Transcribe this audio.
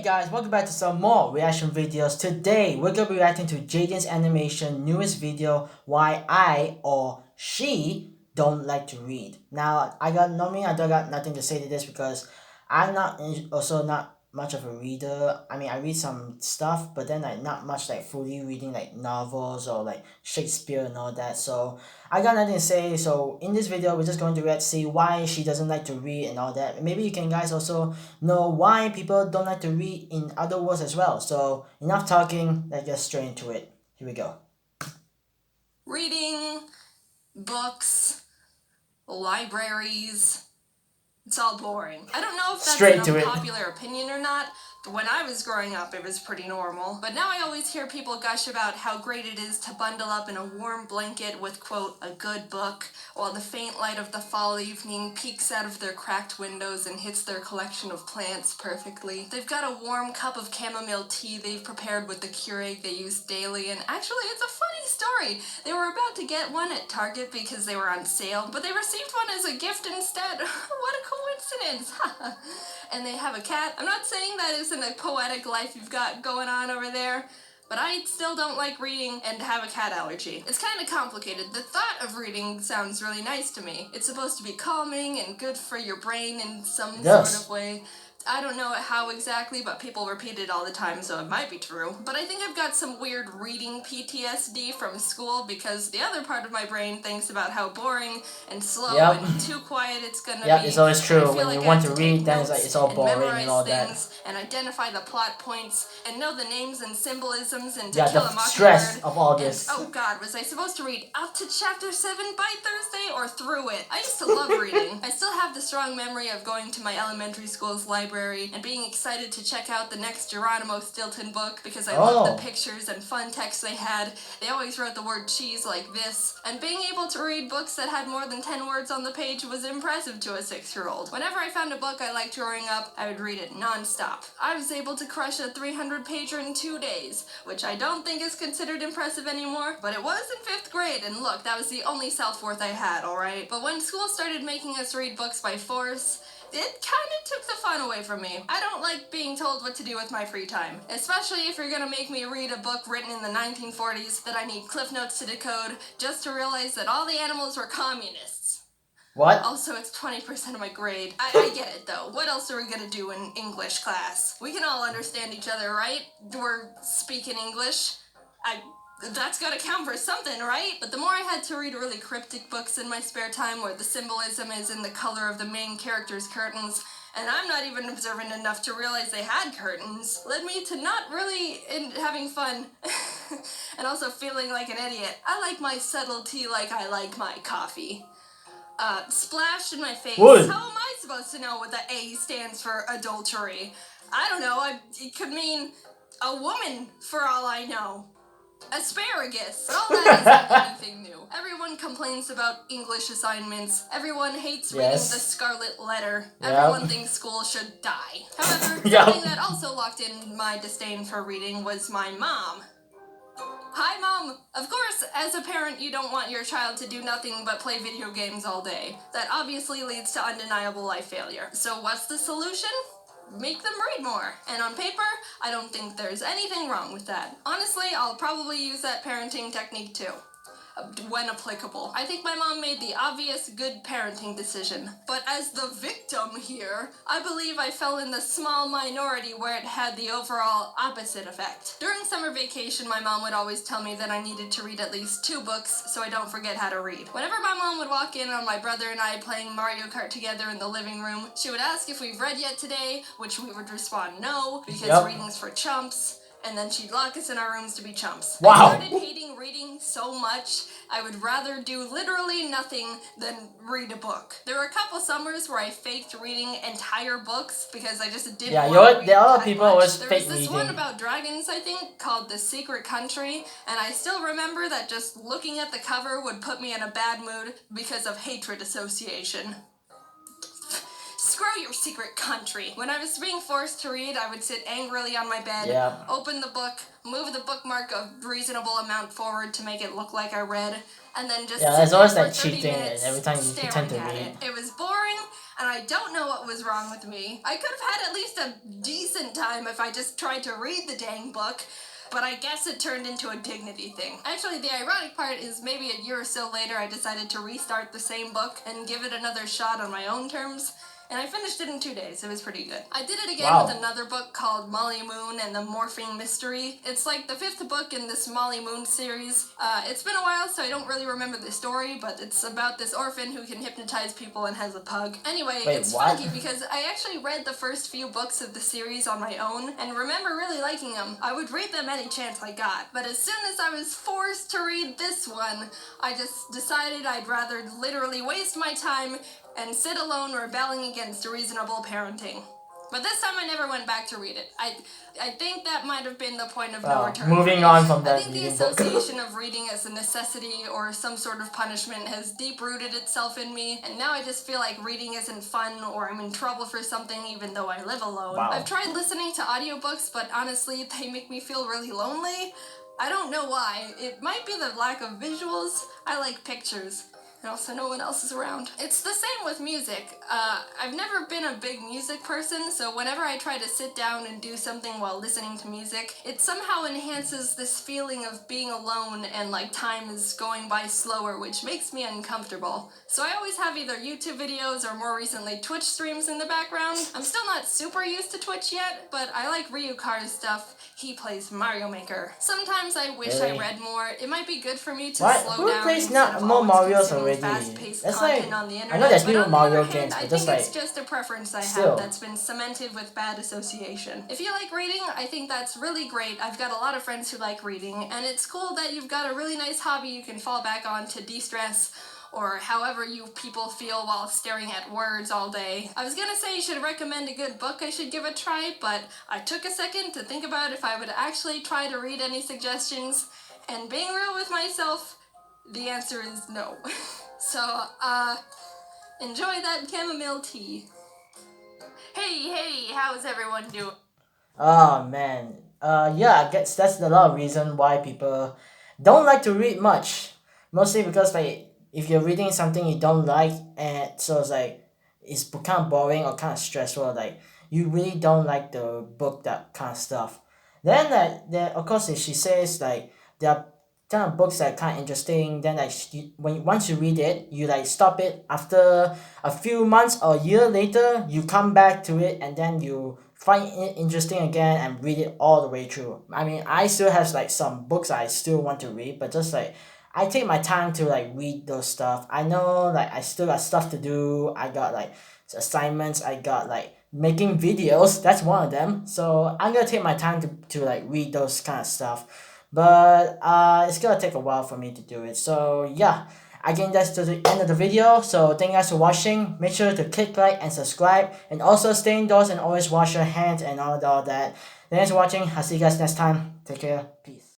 guys, welcome back to some more reaction videos. Today we're gonna be reacting to Jaiden's Animation newest video, why I or she don't like to read. Now I don't got nothing to say to this because I'm also not much of a reader. I mean I read some stuff, but then like not much like fully reading like novels or like Shakespeare and all that. So I got nothing to say. So in this video we're just going to see why she doesn't like to read and all that. Maybe you can guys also know why people don't like to read in other words as well. So enough talking, let's get straight into it. Here we go. Reading, books, libraries, it's all boring. I don't know if that's an unpopular opinion or not. When I was growing up, it was pretty normal. But now I always hear people gush about how great it is to bundle up in a warm blanket with, quote, a good book, while the faint light of the fall evening peeks out of their cracked windows and hits their collection of plants perfectly. They've got a warm cup of chamomile tea they've prepared with the Keurig they use daily, and actually it's a funny story. They were about to get one at Target because they were on sale, but they received one as a gift instead. What a coincidence! And they have a cat. I'm not saying that isn't a poetic life you've got going on over there, but I still don't like reading and have a cat allergy. It's kind of complicated. The thought of reading sounds really nice to me. It's supposed to be calming and good for your brain in some sort of way. I don't know how exactly, but people repeat it all the time, so it might be true. But I think I've got some weird reading PTSD from school because the other part of my brain thinks about how boring and slow and too quiet it's gonna be. It's always true. When you want to read, then it's all boring and all that. And identify the plot points and know the names and symbolisms and the stress of all this. And, oh God, was I supposed to read up to chapter 7 by Thursday or through it? I used to love reading. I still have the strong memory of going to my elementary school's library and being excited to check out the next Geronimo Stilton book because I loved the pictures and fun text they had. They always wrote the word cheese like this. And being able to read books that had more than 10 words on the page was impressive to a 6-year-old. Whenever I found a book I liked growing up, I would read it non-stop. I was able to crush a 300-pager in 2 days, which I don't think is considered impressive anymore, but it was in 5th grade, and look, that was the only self-worth I had, alright? But when school started making us read books by force, it kind of took the fun away from me. I don't like being told what to do with my free time, especially if you're gonna make me read a book written in the 1940s that I need cliff notes to decode just to realize that all the animals were communists. What? Also, it's 20% of my grade. I get it, though. What else are we gonna do in English class? We can all understand each other, right? We're speaking English. That's gotta count for something, right? But the more I had to read really cryptic books in my spare time where the symbolism is in the color of the main character's curtains, and I'm not even observant enough to realize they had curtains, led me to not really having fun and also feeling like an idiot. I like my subtlety like I like my coffee. Splashed in my face. What? How am I supposed to know what the A stands for adultery? I don't know. It could mean a woman for all I know. Asparagus. But all that isn't anything new. Everyone complains about English assignments. Everyone hates reading the Scarlet Letter. Everyone thinks school should die. However, something that also locked in my disdain for reading was my mom. Hi, Mom! Of course, as a parent, you don't want your child to do nothing but play video games all day. That obviously leads to undeniable life failure. So what's the solution? Make them read more. And on paper, I don't think there's anything wrong with that. Honestly, I'll probably use that parenting technique too, when applicable. I think my mom made the obvious good parenting decision. But as the victim here, I believe I fell in the small minority where it had the overall opposite effect. During summer vacation, my mom would always tell me that I needed to read at least 2 books so I don't forget how to read. Whenever my mom would walk in on my brother and I playing Mario Kart together in the living room, she would ask if we've read yet today, which we would respond no, because reading's for chumps. And then she'd lock us in our rooms to be chumps. Wow. I started hating reading so much, I would rather do literally nothing than read a book. There were a couple summers where I faked reading entire books because I just didn't want to read there are people always fake reading. There was this one about dragons, I think, called The Secret Country, and I still remember that just looking at the cover would put me in a bad mood because of hatred association. Screw your secret country. When I was being forced to read, I would sit angrily on my bed, open the book, move the bookmark a reasonable amount forward to make it look like I read, and then just there's always that cheating every time you pretend to read. It was boring, and I don't know what was wrong with me. I could have had at least a decent time if I just tried to read the dang book, but I guess it turned into a dignity thing. Actually, the ironic part is maybe a year or so later I decided to restart the same book and give it another shot on my own terms. And I finished it in 2 days. It was pretty good. I did it again with another book called Molly Moon and the Morphine Mystery. It's like the 5th book in this Molly Moon series. It's been a while, so I don't really remember the story, but it's about this orphan who can hypnotize people and has a pug. Anyway, it's funky because I actually read the first few books of the series on my own and remember really liking them. I would read them any chance I got, but as soon as I was forced to read this one, I just decided I'd rather literally waste my time and sit alone rebelling against reasonable parenting. But this time I never went back to read it. I think that might have been the point of no return. Moving on from that I think the association of reading as a necessity or some sort of punishment has deep-rooted itself in me, and now I just feel like reading isn't fun or I'm in trouble for something even though I live alone. I've tried listening to audiobooks, but honestly, they make me feel really lonely. I don't know why. It might be the lack of visuals. I like pictures. And also no one else is around. It's the same with music. I've never been a big music person, so whenever I try to sit down and do something while listening to music, it somehow enhances this feeling of being alone and like time is going by slower, which makes me uncomfortable. So I always have either YouTube videos or more recently Twitch streams in the background. I'm still not super used to Twitch yet, but I like Ryukar's stuff. He plays Mario Maker. Sometimes I wish I read more. It might be good for me to slow Who down plays instead not of more always Marios consuming already? fast-paced That's content like, on the internet. I know there's But new on the Mario other games, hand, but I just think like it's just a preference I still. have that's been cemented with bad association. If you like reading, I think that's really great. I've got a lot of friends who like reading, and it's cool that you've got a really nice hobby you can fall back on to de-stress or however you people feel while staring at words all day. I was gonna say you should recommend a good book I should give a try, but I took a second to think about if I would actually try to read any suggestions, and being real with myself, the answer is no. So, enjoy that chamomile tea. Hey, how's everyone doing? Oh man. Yeah, I guess that's a lot of reason why people don't like to read much. Mostly because like if you're reading something you don't like and so it's like it's kind of boring or kind of stressful, like you really don't like the book, that kind of stuff. Then like there of course if she says like there are kind of books that are kind of interesting, then like once you read it you like stop it after a few months or a year later, you come back to it and then you find it interesting again and read it all the way through. I mean, I still have like some books I still want to read, but just like I take my time to like read those stuff. I know like I still got stuff to do. I got like assignments. I got like making videos. That's one of them. So I'm gonna take my time to like read those kind of stuff. But it's gonna take a while for me to do it. So yeah, again, that's to the end of the video. So thank you guys for watching. Make sure to click like and subscribe, and also stay indoors and always wash your hands and all that. Thanks for watching. I'll see you guys next time. Take care. Peace.